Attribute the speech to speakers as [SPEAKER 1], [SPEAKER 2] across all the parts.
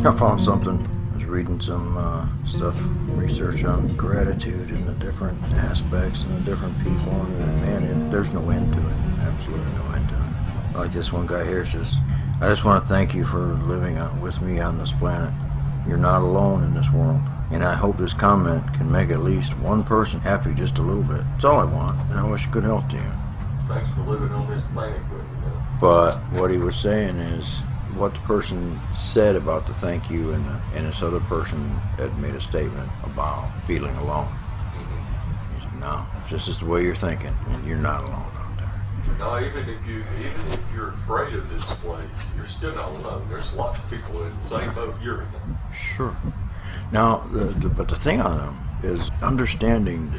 [SPEAKER 1] I found something. I was reading some stuff, research on gratitude and the different aspects and the different people, and man, there's no end to it. Absolutely no end to it. Like this one guy here says, I just want to thank you for living with me on this planet. You're not alone in this world. And I hope this comment can make at least one person happy just a little bit. That's all I want, and I wish good health to you.
[SPEAKER 2] Thanks for living on this planet with me.
[SPEAKER 1] But what he was saying is, what the person said about the thank you, and this other person had made a statement about feeling alone.
[SPEAKER 2] Mm-hmm.
[SPEAKER 1] He said, no, if this is the way you're thinking, you're not alone out there.
[SPEAKER 2] No, even if you're afraid of this place, you're still not alone. There's lots of people in the same boat you're in.
[SPEAKER 1] Sure. Now, but the thing on them is understanding.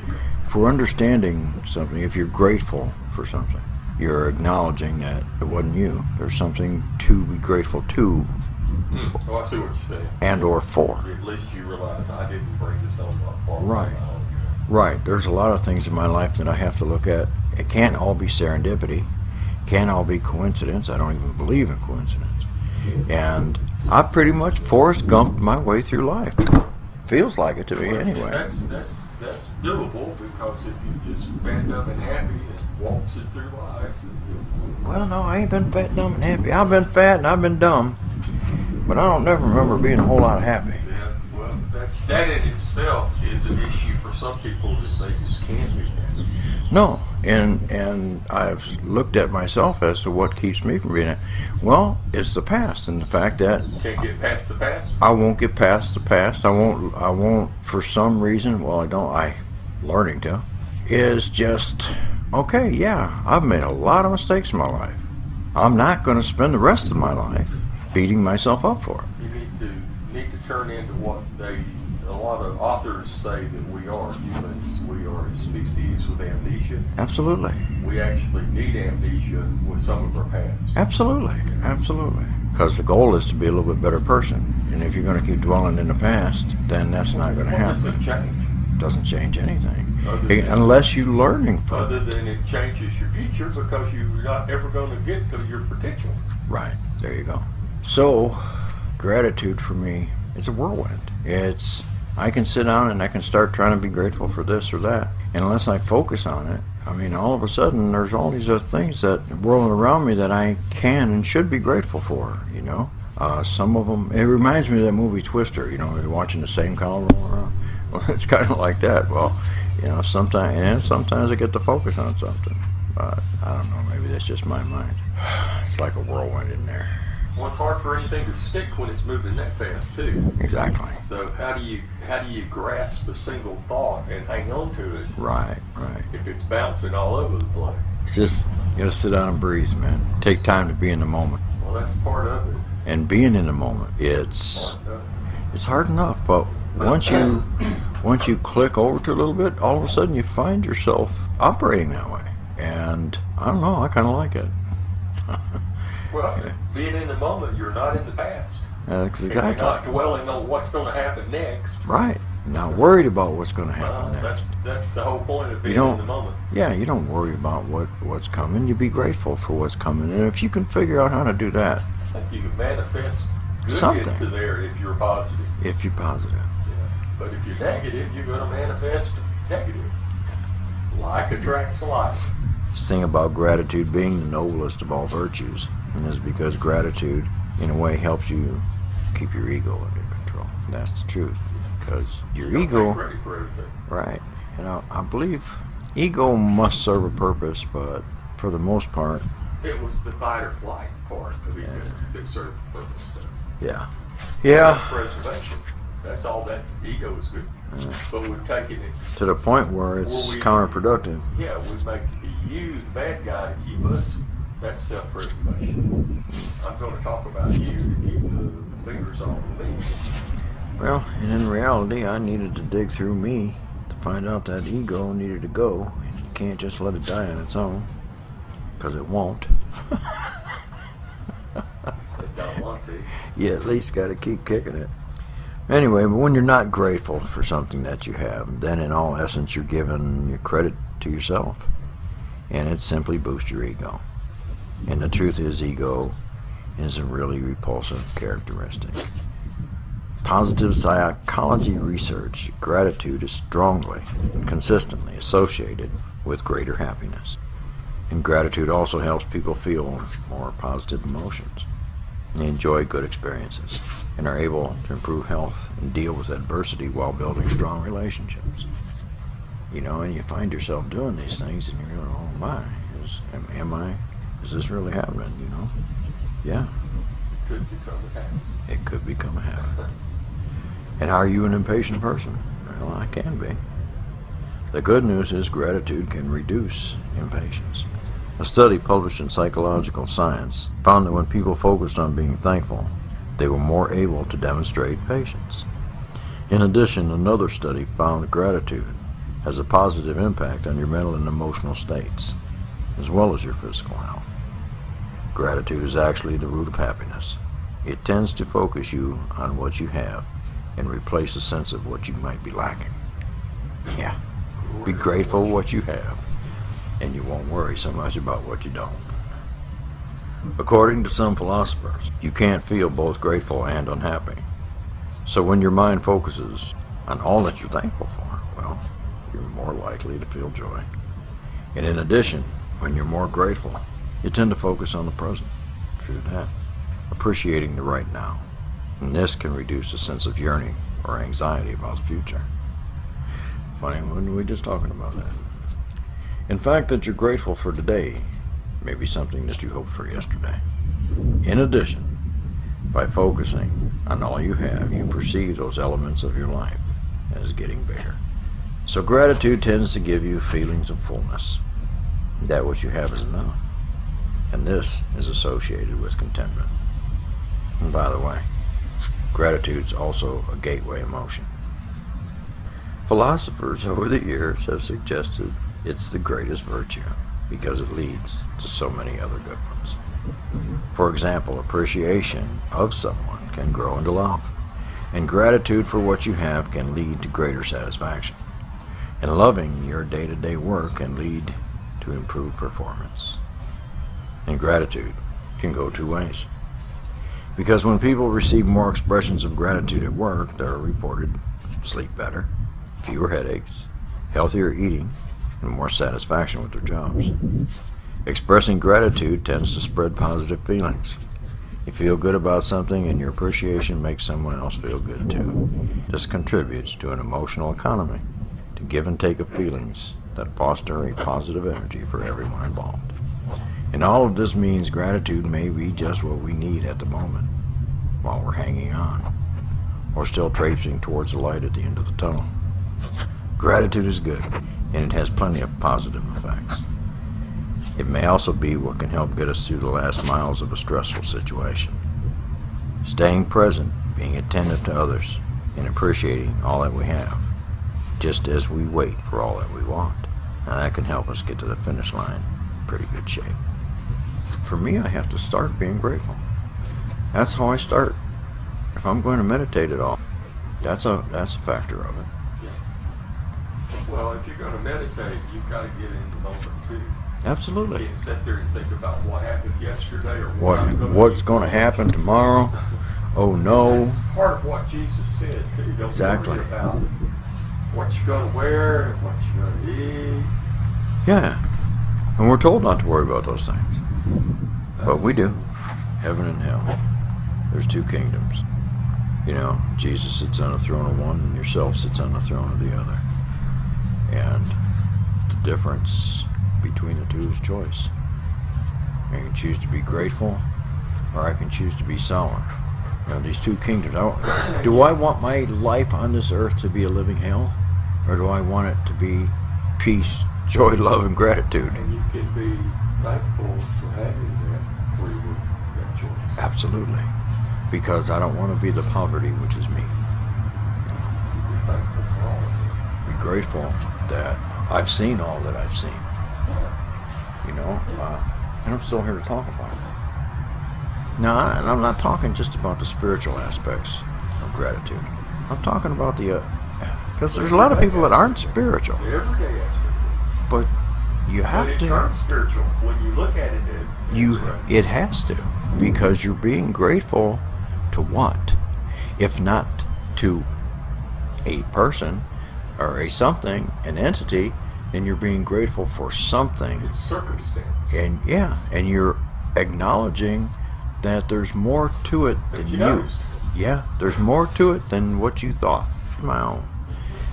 [SPEAKER 1] If we're understanding something, if you're grateful for something, you're acknowledging that it wasn't you. There's something to be grateful to.
[SPEAKER 2] Oh, I see what you're saying.
[SPEAKER 1] And or for.
[SPEAKER 2] At least you realize I didn't bring this on my part.
[SPEAKER 1] Right. Right. There's a lot of things in my life that I have to look at. It can't all be serendipity. It can't all be coincidence. I don't even believe in coincidence. And I pretty much Forrest Gumped my way through life. Feels like it to me anyway.
[SPEAKER 2] That's doable, because if you just fat, dumb, and happy and waltz it through life.
[SPEAKER 1] Well, no, I ain't been fat, dumb, and happy. I've been fat and I've been dumb, but I don't never remember being a whole lot happy.
[SPEAKER 2] Yeah, well, that in itself is an issue for some people, that they just can't be happy.
[SPEAKER 1] No, and I've looked at myself as to what keeps me from being happy. Well, it's the past, and the fact that
[SPEAKER 2] You can't get past the past.
[SPEAKER 1] I won't get past the past. I won't for some reason. Well, I'm learning to. Is just okay. Yeah, I've made a lot of mistakes in my life. I'm not going to spend the rest of my life beating myself up for it.
[SPEAKER 2] You need to turn into what a lot of authors say that we are humans. We are a species with amnesia.
[SPEAKER 1] Absolutely.
[SPEAKER 2] We actually need amnesia with some of our past.
[SPEAKER 1] Absolutely. Absolutely. Because the goal is to be a little bit better person. And if you're going to keep dwelling in the past, then that's not going to happen.
[SPEAKER 2] Doesn't change.
[SPEAKER 1] Doesn't change anything. Unless you're learning from
[SPEAKER 2] Other than it changes your future, because you're not ever going to get to your potential.
[SPEAKER 1] Right. There you go. So, gratitude for me, it's a whirlwind. I can sit down and I can start trying to be grateful for this or that. And unless I focus on it, I mean, all of a sudden, there's all these other things that are whirling around me that I can and should be grateful for, you know. Some of them, it reminds me of that movie Twister, you know, you're watching the same color roll around. Well, it's kind of like that. Well, you know, sometimes I get to focus on something. But I don't know, maybe that's just my mind. It's like a whirlwind in there.
[SPEAKER 2] Well, it's hard for anything to stick when it's moving that fast too.
[SPEAKER 1] Exactly.
[SPEAKER 2] So how do you grasp a single thought and hang on to it?
[SPEAKER 1] Right.
[SPEAKER 2] If it's bouncing all over the place.
[SPEAKER 1] It's just, you gotta sit down and breathe, man. Take time to be in the moment.
[SPEAKER 2] Well, that's part of it.
[SPEAKER 1] And being in the moment, it's hard enough, but once you click over to a little bit, all of a sudden you find yourself operating that way. And I don't know, I kind of like it.
[SPEAKER 2] Well, being in the moment, you're not in the past.
[SPEAKER 1] Exactly.
[SPEAKER 2] You're not dwelling on what's going to happen next.
[SPEAKER 1] Right. Not worried about what's going to happen next.
[SPEAKER 2] That's the whole point of being in the moment.
[SPEAKER 1] Yeah, you don't worry about what's coming. You be grateful for what's coming. And if you can figure out how to do that,
[SPEAKER 2] I think you can manifest good
[SPEAKER 1] something
[SPEAKER 2] into there if you're positive.
[SPEAKER 1] If you're positive.
[SPEAKER 2] Yeah. But if you're negative, you're going to manifest negative. Like attracts like.
[SPEAKER 1] This thing about gratitude being the noblest of all virtues, and is because gratitude, in a way, helps you keep your ego under control. And that's the truth, because your ego,
[SPEAKER 2] ready for everything.
[SPEAKER 1] Right? You know, I believe ego must serve a purpose, but for the most part,
[SPEAKER 2] it was the fight or flight part of ego that served the purpose.
[SPEAKER 1] Yeah.
[SPEAKER 2] Preservation. That's all that ego is good. But we've taken it
[SPEAKER 1] to the point where it's counterproductive.
[SPEAKER 2] Yeah, we make you the bad guy to keep us. That's self-preservation. I'm going to talk about you to keep the fingers off of me.
[SPEAKER 1] Well, and in reality, I needed to dig through me to find out that ego needed to go. And you can't just let it die on its own, because it won't.
[SPEAKER 2] It don't want to.
[SPEAKER 1] You at least got to keep kicking it. Anyway, but when you're not grateful for something that you have, then in all essence you're giving your credit to yourself. And it simply boosts your ego. And the truth is, ego is a really repulsive characteristic. positive psychology research, gratitude is strongly and consistently associated with greater happiness. And gratitude also helps people feel more positive emotions. They enjoy good experiences and are able to improve health and deal with adversity while building strong relationships. You know, and you find yourself doing these things and you're going, oh my, is this really happening, you know? Yeah.
[SPEAKER 2] Could become a habit.
[SPEAKER 1] It could become a habit. And are you an impatient person? Well, I can be. The good news is gratitude can reduce impatience. A study published in Psychological Science found that when people focused on being thankful, they were more able to demonstrate patience. In addition, another study found gratitude has a positive impact on your mental and emotional states, as well as your physical health. Gratitude is actually the root of happiness. It tends to focus you on what you have and replace a sense of what you might be lacking. Yeah, be grateful for what you have, and you won't worry so much about what you don't. According to some philosophers, you can't feel both grateful and unhappy. So when your mind focuses on all that you're thankful for, well, you're more likely to feel joy. And in addition, when you're more grateful, you tend to focus on the present. True that. Appreciating the right now. And this can reduce a sense of yearning or anxiety about the future. Funny, when we just talking about that? In fact, that you're grateful for today may be something that you hoped for yesterday. In addition, by focusing on all you have, you perceive those elements of your life as getting bigger. So gratitude tends to give you feelings of fullness, that what you have is enough. And this is associated with contentment. And by the way, gratitude's also a gateway emotion. Philosophers over the years have suggested it's the greatest virtue because it leads to so many other good ones. For example, appreciation of someone can grow into love, and gratitude for what you have can lead to greater satisfaction. And loving your day-to-day work can lead to improved performance. And gratitude can go two ways. Because when people receive more expressions of gratitude at work, they're reported sleep better, fewer headaches, healthier eating, and more satisfaction with their jobs. Expressing gratitude tends to spread positive feelings. You feel good about something and your appreciation makes someone else feel good too. This contributes to an emotional economy, to give and take of feelings that foster a positive energy for everyone involved. And all of this means gratitude may be just what we need at the moment, while we're hanging on, or still traipsing towards the light at the end of the tunnel. Gratitude is good, and it has plenty of positive effects. It may also be what can help get us through the last miles of a stressful situation. Staying present, being attentive to others, and appreciating all that we have, just as we wait for all that we want. Now that can help us get to the finish line in pretty good shape. For me, I have to start being grateful. That's how I start. If I'm going to meditate at all, that's a factor of it.
[SPEAKER 2] Well, if you're going to meditate, you've got to get in the moment too.
[SPEAKER 1] Absolutely.
[SPEAKER 2] You can't sit there and think about what happened yesterday or
[SPEAKER 1] what's going to happen tomorrow. Oh no.
[SPEAKER 2] That's part of what Jesus said too. Don't
[SPEAKER 1] Exactly.
[SPEAKER 2] worry about what you're going to wear and what you're going to eat.
[SPEAKER 1] Yeah. And we're told not to worry about those things. But we do. Heaven and hell. There's two kingdoms. You know, Jesus sits on the throne of one and yourself sits on the throne of the other. And the difference between the two is choice. I can choose to be grateful, or I can choose to be sour. You know, these two kingdoms. Do I want my life on this earth to be a living hell, or do I want it to be peace, joy, love, and gratitude?
[SPEAKER 2] And you can be thankful for having that free will, that choice.
[SPEAKER 1] Absolutely. Because I don't want to be the poverty which is me.
[SPEAKER 2] Be thankful for all of it.
[SPEAKER 1] Be grateful that I've seen all that I've seen. You know, and I'm still here to talk about it. Now, and I'm not talking just about the spiritual aspects of gratitude. I'm talking about because there's a lot of people that aren't spiritual.
[SPEAKER 2] The everyday aspect.
[SPEAKER 1] But you have
[SPEAKER 2] But it
[SPEAKER 1] to.
[SPEAKER 2] turns spiritual when you look at it.
[SPEAKER 1] It has to, because you're being grateful to what? If not to a person or a something, an entity, then you're being grateful for something.
[SPEAKER 2] It's circumstance.
[SPEAKER 1] And yeah, and you're acknowledging that there's more to it than
[SPEAKER 2] That you
[SPEAKER 1] you.
[SPEAKER 2] noticed.
[SPEAKER 1] Yeah, there's more to it than what you thought. My own.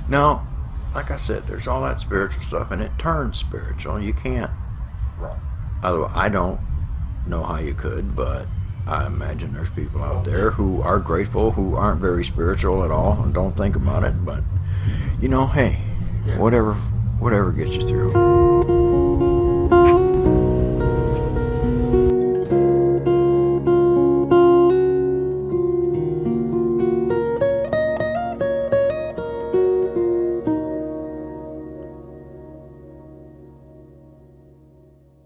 [SPEAKER 1] Now, like I said, there's all that spiritual stuff, and it turns spiritual. You can't.
[SPEAKER 2] Right.
[SPEAKER 1] Otherwise, I don't know how you could, but I imagine there's people out there who are grateful, who aren't very spiritual at all, and don't think about it. But hey,
[SPEAKER 2] Yeah.
[SPEAKER 1] whatever gets you through.